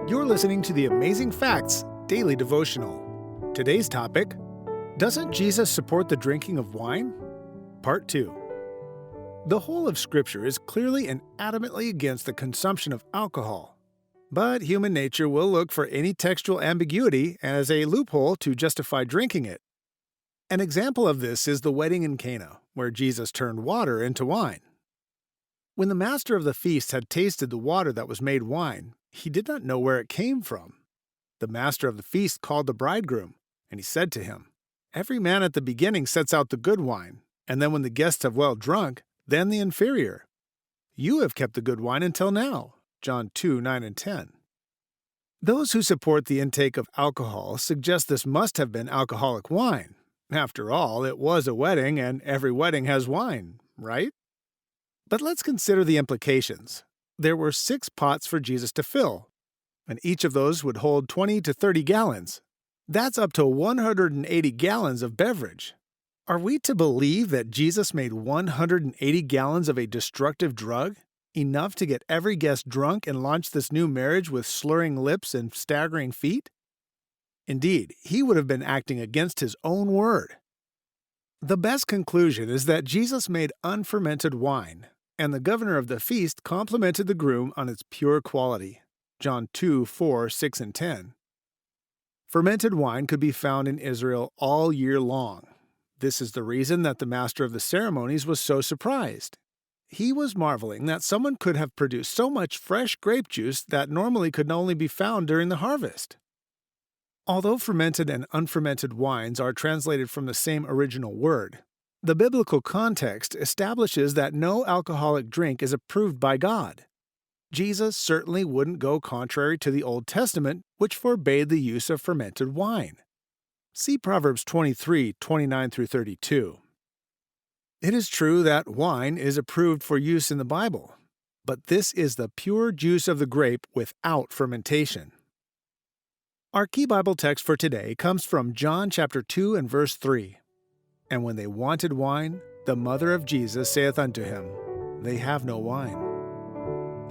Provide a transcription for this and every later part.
You're listening to the Amazing Facts Daily Devotional. Today's topic, Doesn't Jesus support the drinking of wine? Part 2. The whole of Scripture is clearly and adamantly against the consumption of alcohol. But human nature will look for any textual ambiguity as a loophole to justify drinking it. An example of this is the wedding in Cana, where Jesus turned water into wine. When the master of the feast had tasted the water that was made wine, he did not know where it came from. The master of the feast called the bridegroom, and he said to him, "Every man at the beginning sets out the good wine, and then when the guests have well drunk, then the inferior. You have kept the good wine until now." John 2:9 and 10. Those who support the intake of alcohol suggest this must have been alcoholic wine. After all, it was a wedding, and every wedding has wine, right? But let's consider the implications. There were 6 pots for Jesus to fill, and each of those would hold 20 to 30 gallons. That's up to 180 gallons of beverage. Are we to believe that Jesus made 180 gallons of a destructive drug, enough to get every guest drunk and launch this new marriage with slurring lips and staggering feet? Indeed, he would have been acting against his own word. The best conclusion is that Jesus made unfermented wine, and the governor of the feast complimented the groom on its pure quality. John 2:4, 6, and 10. Fermented wine could be found in Israel all year long. This is the reason that the master of the ceremonies was so surprised. He was marveling that someone could have produced so much fresh grape juice that normally could only be found during the harvest. Although fermented and unfermented wines are translated from the same original word, the biblical context establishes that no alcoholic drink is approved by God. Jesus certainly wouldn't go contrary to the Old Testament, which forbade the use of fermented wine. See Proverbs 23:29 through 32. It is true that wine is approved for use in the Bible, but this is the pure juice of the grape without fermentation. Our key Bible text for today comes from John chapter 2 and verse 3. And when they wanted wine, the mother of Jesus saith unto him, They have no wine.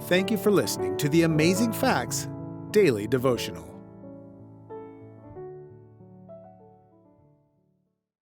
Thank you for listening to the Amazing Facts Daily Devotional.